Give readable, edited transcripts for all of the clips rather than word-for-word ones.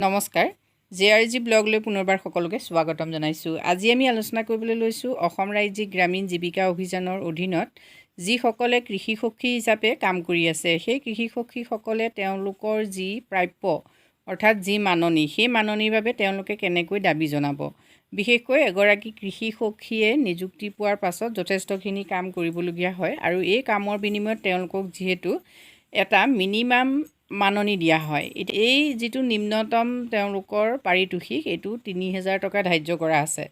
নমস্কাৰ জেআৰজি ব্লগলৈ পুনৰবাৰ সকলোকে স্বাগতম জনাইছোঁ। আজি আমি আলোচনা কৰিবলৈ লৈছোঁ অসম ৰাজ্যিক গ্ৰামীণ জীৱিকা অভিযানৰ অধীনত যিসকলে কৃষি সখী হিচাপে কাম কৰি আছে, সেই কৃষি সখীসকলে তেওঁলোকৰ যি প্ৰাপ্য অৰ্থাৎ যি মাননি, সেই মাননিৰ বাবে তেওঁলোকে কেনেকৈ দাবী জনাব। বিশেষকৈ এগৰাকী কৃষি সখীয়ে নিযুক্তি পোৱাৰ পাছত যথেষ্টখিনি কাম কৰিবলগীয়া হয় আৰু এই কামৰ বিনিময়ত তেওঁলোকক যিহেতু এটা মিনিমাম মাননি দিয়া হয়। এই যিটো নিম্নতম তেওঁলোকৰ পাৰিতোষিক এইটো ৩,০০০ টকা ধাৰ্য কৰা আছে।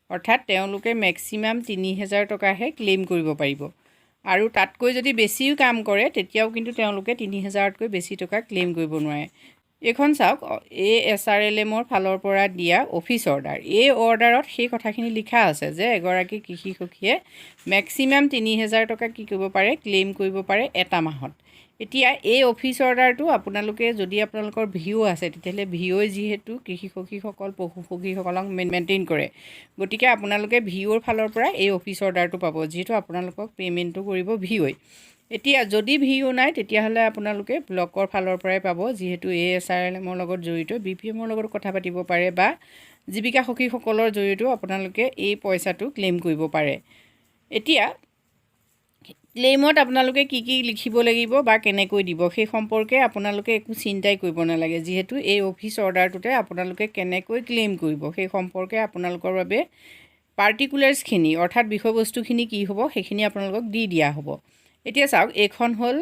অৰ্থাৎ তেওঁলোকে মেক্সিমাম ৩,০০০ টকাহে ক্লেইম কৰিব পাৰিব আৰু তাতকৈ যদি বেছিও কাম কৰে তেতিয়াও কিন্তু তেওঁলোকে ৩,০০০তকৈ বেছি টকা ক্লেইম কৰিব নোৱাৰে। এইখন চাওক, ASRLMৰ ফালৰ পৰা দিয়া অফিচ অৰ্ডাৰ। এই অৰ্ডাৰত সেই কথাখিনি লিখা আছে যে এগৰাকী কৃষি সখীয়ে মেক্সিমাম ৩,০০০ টকা কি কৰিব পাৰে, ক্লেইম কৰিব পাৰে এটা মাহত। এতিয়া এই অফিচ অৰ্ডাৰটো আপোনালোকে যদি আপোনালোকৰ ভিঅ আছে তেতিয়াহ'লে ভিঅই যিহেতু কৃষি সখীসকল পশু সখীসকলক মেইনটেইন কৰে, গতিকে আপোনালোকে ভিঅ'ৰ ফালৰ পৰা এই অফিচ অৰ্ডাৰটো পাব, যিহেতু আপোনালোকক পে'মেণ্টটো কৰিব ভিঅ'ই। এতিয়া যদি ভিঅ নাই তেতিয়াহ'লে আপোনালোকে ব্লকৰ ফালৰ পৰাই পাব, যিহেতু ASRLMৰ লগত জড়িত BPMৰ লগত কথা পাতিব পাৰে বা জীৱিকা সখীসকলৰ জড়িয়তেও আপোনালোকে এই পইচাটো ক্লেইম কৰিব পাৰে। এতিয়া ক্লেইমত আপোনালোকে কি কি লিখিব লাগিব বা কেনেকৈ দিব সেই সম্পৰ্কে আপোনালোকে একো চিন্তাই কৰিব নালাগে, যিহেতু এই অফিচ অৰ্ডাৰটোতে আপোনালোকে কেনেকৈ ক্লেইম কৰিব সেই সম্পৰ্কে আপোনালোকৰ বাবে পাৰ্টিকুলাৰ্ছখিনি অৰ্থাৎ বিষয়বস্তুখিনি কি হ'ব সেইখিনি আপোনালোকক দি দিয়া হ'ব। এতিয়া চাওক, এইখন হ'ল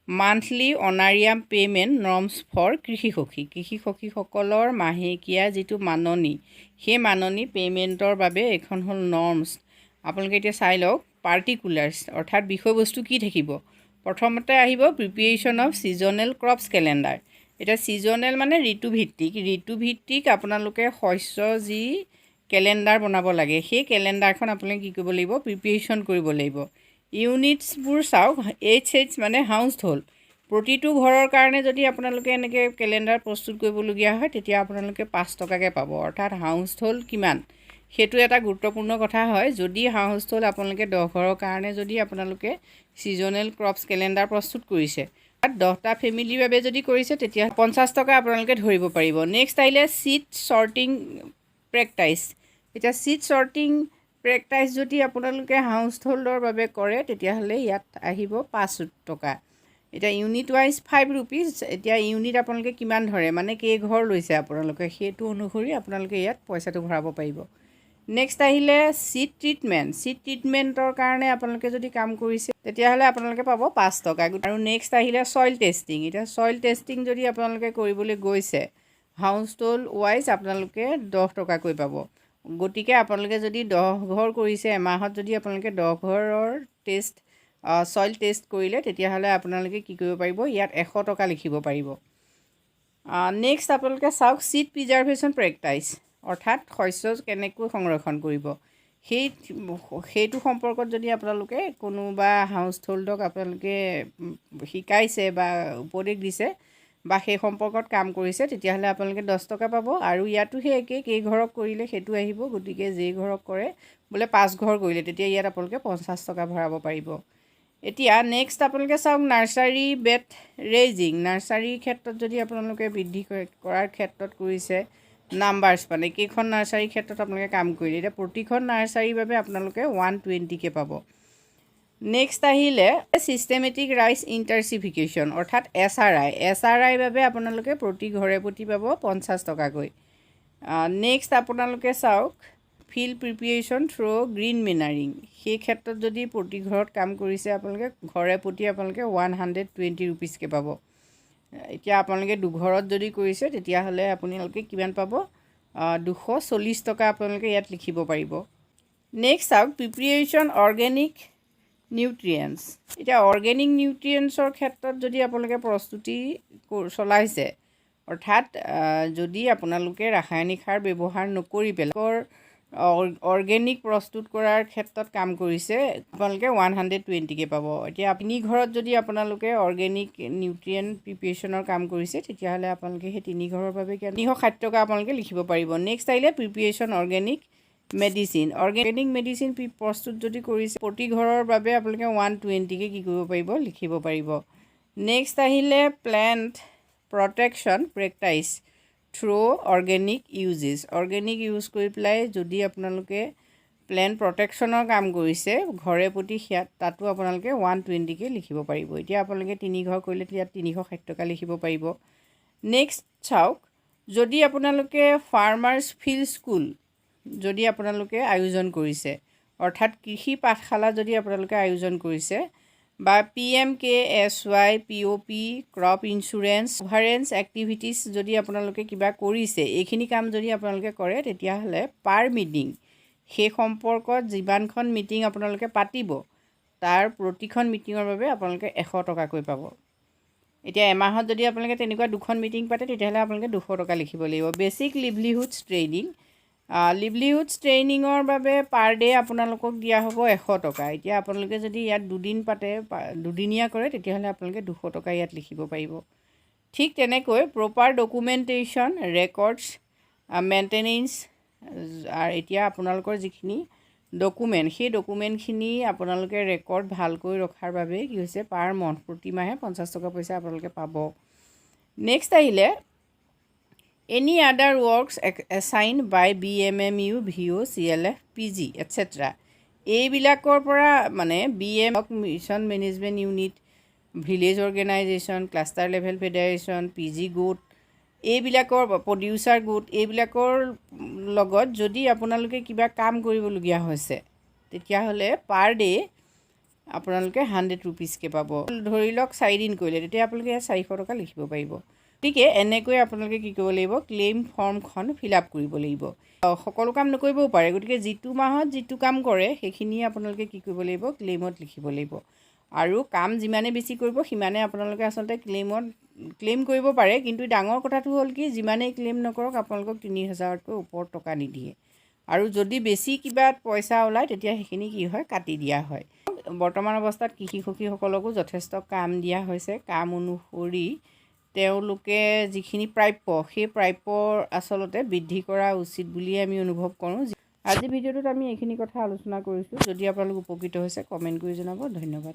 মান্থলি অনাৰিয়াম পে'মেণ্ট নৰ্মছ ফৰ কৃষি সখী। কৃষি সখীসকলৰ মাহেকীয়া যিটো মাননি, সেই মাননি পে'মেণ্টৰ বাবে এইখন হ'ল নৰ্মছ। আপোনালোকে এতিয়া চাই লওক পাৰ্টিকুলাৰ্ছ অৰ্থাৎ বিষয়বস্তু কি থাকিব। প্ৰথমতে আহিব preparation of seasonal crops calendar. এতিয়া ছিজনেল মানে ঋতুভিত্তিক আপোনালোকে শস্য যি কেলেণ্ডাৰ বনাব লাগে, সেই কেলেণ্ডাৰখন আপোনালোকে কি কৰিব লাগিব, প্ৰিপেৰেশ্যন কৰিব লাগিব। ইউনিটছবোৰ চাওক, H মানে হাউচ হোল্ড। প্ৰতিটো ঘৰৰ কাৰণে যদি আপোনালোকে এনেকৈ কেলেণ্ডাৰ প্ৰস্তুত কৰিবলগীয়া হয় তেতিয়া আপোনালোকে 5 টকাকৈ পাব। অৰ্থাৎ হাউচ হোল্ড কিমান সেইটো এটা গুৰুত্বপূৰ্ণ কথা হয়। যদি হাউচ হোল্ড আপোনালোকে 10 ঘৰৰ কাৰণে যদি আপোনালোকে ছিজনেল ক্ৰপছ কেলেণ্ডাৰ প্ৰস্তুত কৰিছে, 10টা ফেমিলিৰ বাবে যদি কৰিছে তেতিয়া 50 টকা আপোনালোকে ধৰিব পাৰিব। নেক্সট আহিলে ছিড চৰ্টিং প্ৰেক্টাইছ। এতিয়া ছিড চৰ্টিং প্ৰেক্টাইছ যদি আপোনালোকে হাউচ হোল্ডৰ বাবে কৰে তেতিয়াহ'লে ইয়াত আহিব 5 টকা। এতিয়া ইউনিট ৱাইজ 5 ৰুপিজ। এতিয়া ইউনিট আপোনালোকে কিমান ধৰে মানে কেইঘৰ লৈছে আপোনালোকে, সেইটো অনুসৰি আপোনালোকে ইয়াত পইচাটো ভৰাব পাৰিব। নেক্সট আহিলে ছিড ট্ৰিটমেণ্ট। ছিড ট্ৰিটমেণ্টৰ কাৰণে আপোনালোকে যদি কাম কৰিছে তেতিয়াহ'লে আপোনালোকে পাব 5 টকা। আৰু নেক্সট আহিলে ছইল টেষ্টিং। এতিয়া ছইল টেষ্টিং যদি আপোনালোকে কৰিবলৈ গৈছে হাউচ হোল্ড ৱাইজ আপোনালোকে 10 টকাকৈ পাব। গতিকে আপোনালোকে যদি 10 ঘৰ কৰিছে এমাহত, যদি আপোনালোকে 10 ঘৰৰ ছইল টেষ্ট কৰিলে তেতিয়াহ'লে আপোনালোকে কি কৰিব পাৰিব, ইয়াত 100 টকা লিখিব পাৰিব। নেক্সট আপোনালোকে চাওক ছিড প্ৰিজাৰ্ভেশ্যন প্ৰেক্টাইছ, অৰ্থাৎ শস্য কেনেকৈ সংৰক্ষণ কৰিব সেইটো সম্পৰ্কত যদি আপোনালোকে কোনোবা হাউচ হোল্ডক আপোনালোকে শিকাইছে বা উপদেশ দিছে বা সেই সম্পৰ্কত কাম কৰিছে তেতিয়াহ'লে আপোনালোকে 10 টকা পাব। আৰু ইয়াতো সেই একেই, কেইঘৰক কৰিলে সেইটো আহিব। গতিকে যেই ঘৰক কৰে, বোলে 5 ঘৰ কৰিলে তেতিয়া ইয়াত আপোনালোকে 50 টকা ভৰাব পাৰিব। এতিয়া নেক্সট আপোনালোকে চাওক নাৰ্চাৰী বেড ৰেইজিং। নাৰ্চাৰীৰ ক্ষেত্ৰত যদি আপোনালোকে বৃদ্ধি কৰাৰ ক্ষেত্ৰত কৰিছে, নাম্বাৰ্ছ মানে কেইখন নাৰ্চাৰীৰ ক্ষেত্ৰত আপোনালোকে কাম কৰিলে, এতিয়া প্ৰতিখন নাৰ্চাৰীৰ বাবে আপোনালোকে 120কৈ পাব। নেক্সট আহিলে ছিষ্টেমেটিক ৰাইচ ইণ্টাৰচিফিকেশ্যন অৰ্থাৎ SRI বাবে আপোনালোকে প্ৰতি ঘৰে প্ৰতি পাব 50 টকাকৈ। নেক্সট আপোনালোকে চাওক ফিল্ড প্ৰিপেৰেশ্যন থ্ৰু গ্ৰীণ মেনাৰিং। সেই ক্ষেত্ৰত যদি প্ৰতি ঘৰত কাম কৰিছে আপোনালোকে ঘৰে প্ৰতি আপোনালোকে 120 ৰুপিজকৈ পাব। এতিয়া আপোনালোকে 2 ঘৰত যদি কৰিছে তেতিয়াহ'লে আপোনালোকে কিমান পাব, 240 টকা আপোনালোকে ইয়াত লিখিব পাৰিব। নেক্সট চাওক প্ৰিপেৰেশ্যন অৰ্গেনিক নিউট্ৰিয়েণ্টছ। এতিয়া অৰ্গেনিক নিউট্ৰিয়েণ্টছৰ ক্ষেত্ৰত যদি আপোনালোকে প্ৰস্তুতি চলাইছে, অৰ্থাৎ যদি আপোনালোকে ৰাসায়নিক সাৰ ব্যৱহাৰ নকৰি পেলাই অৰ্গেনিক প্ৰস্তুত কৰাৰ ক্ষেত্ৰত কাম কৰিছে আপোনালোকে 120কৈ পাব। এতিয়া আপুনি ঘৰত যদি আপোনালোকে অৰ্গেনিক নিউট্ৰিয়েণ্ট প্ৰিপেৰেশ্যনৰ কাম কৰিছে তেতিয়াহ'লে আপোনালোকে সেই 3 ঘৰৰ বাবে 360 টকা আপোনালোকে লিখিব পাৰিব। নেক্সট আহিলে preparation organic medicine. Organic medicine প্ৰস্তুত যদি কৰিছে প্ৰতি ঘৰৰ বাবে আপোনালোকে 120কৈ কি কৰিব পাৰিব, লিখিব পাৰিব। নেক্সট আহিলে plant protection practice. Through organic use কৰি পেলাই যদি আপোনালোকে প্লেণ্ট প্ৰটেকশ্যনৰ কাম কৰিছে ঘৰে প্ৰতি তাতো আপোনালোকে 120কৈ লিখিব পাৰিব। এতিয়া আপোনালোকে 3 ঘৰ কৰিলে ইয়াত 360 টকা লিখিব পাৰিব। নেক্সট চাওক, যদি আপোনালোকে ফাৰ্মাৰ্ছ ফিল্ড স্কুল যদি আপোনালোকে আয়োজন কৰিছে, অৰ্থাৎ কৃষি পাঠশালা যদি আপোনালোকে আয়োজন কৰিছে, বা PMKSY POP crop insurance coverage activities যদি আপোনালোকে কিবা কৰিছে, এইখিনি কাম যদি আপোনালোকে কৰে, তেতিয়াহ'লে পাৰ মিটিং সেই সম্পৰ্কত যিমানখন মিটিং আপোনালোকে পাতিব তাৰ প্ৰতিখন মিটিঙৰ বাবে আপোনালোকে 100 টকাকৈ পাব। এতিয়া এমাহত যদি আপোনালোকে তেনেকুৱা 2খন মিটিং পাতে, তেতিয়াহ'লে আপোনালোকে 200 টকা লিখিব লাগিব। বেছিক লিভলিহুডছ ট্ৰেইনিঙৰ বাবে পাৰ ডে আপোনালোকক দিয়া হ'ব 100 টকা। এতিয়া আপোনালোকে যদি ইয়াত 2 দিন পাতে, 2দিনীয়া কৰে, তেতিয়াহ'লে আপোনালোকে 200 টকা ইয়াত লিখিব পাৰিব। ঠিক তেনেকৈ প্ৰপাৰ ডকুমেণ্টেশ্যন, ৰেকৰ্ডছ মেইনটেনেন্স, আৰু এতিয়া আপোনালোকৰ যিখিনি ডকুমেণ্ট, সেই ডকুমেণ্টখিনি আপোনালোকে ৰেকৰ্ড ভালকৈ ৰখাৰ বাবে কি হৈছে, পাৰ মান্থ প্ৰতি মাহে 50 টকা পইচা আপোনালোকে পাব। নেক্সট আহিলে এনি আদাৰ ৱৰ্কছ এছাইন বাই BMMU, VO, CLF, PG etc. এইবিলাকৰ পৰা মানে mission management unit, village organisation, cluster level federation, PG গোট, এইবিলাকৰ প্ৰডিউচাৰ গোট, এইবিলাকৰ লগত যদি আপোনালোকে কিবা কাম কৰিবলগীয়া হৈছে, তেতিয়াহ'লে পাৰ ডে আপোনালোকে 100 ৰুপিজকৈ পাব। ধৰি লওক 4 দিন কৰিলে, তেতিয়া আপোনালোকে 400 টকা লিখিব পাৰিব। গতিকে এনেকৈ আপোনালোকে কি কৰিব লাগিব, ক্লেইম ফৰ্মখন ফিল আপ কৰিব লাগিব। সকলো কাম নকৰিবও পাৰে, গতিকে যিটো মাহত যিটো কাম কৰে সেইখিনি আপোনালোকে কি কৰিব লাগিব, ক্লেইমত লিখিব লাগিব। আৰু কাম যিমানে বেছি কৰিব সিমানে আপোনালোকে আচলতে ক্লেইম কৰিব পাৰে, কিন্তু ডাঙৰ কথাটো হ'ল কি, যিমানেই ক্লেইম নকৰক আপোনালোকক 30,000তকৈ ওপৰত টকা নিদিয়ে। আৰু যদি বেছি কিবা পইচা ওলায়, তেতিয়া সেইখিনি কি হয়, কাটি দিয়া হয়। বৰ্তমান অৱস্থাত কৃষি সখীসকলকো যথেষ্ট কাম দিয়া হৈছে। কাম অনুসৰি তেওঁলোকে যিখিনি প্ৰাপ্য, সেই প্ৰাপ্য আচলতে বৃদ্ধি কৰা উচিত বুলিয়ে আমি অনুভৱ কৰোঁ। আজি ভিডিঅ'টোত আমি এইখিনি কথা আলোচনা কৰিছোঁ। যদি আপোনালোক উপকৃত হৈছে, কমেণ্ট কৰি জনাব। ধন্যবাদ।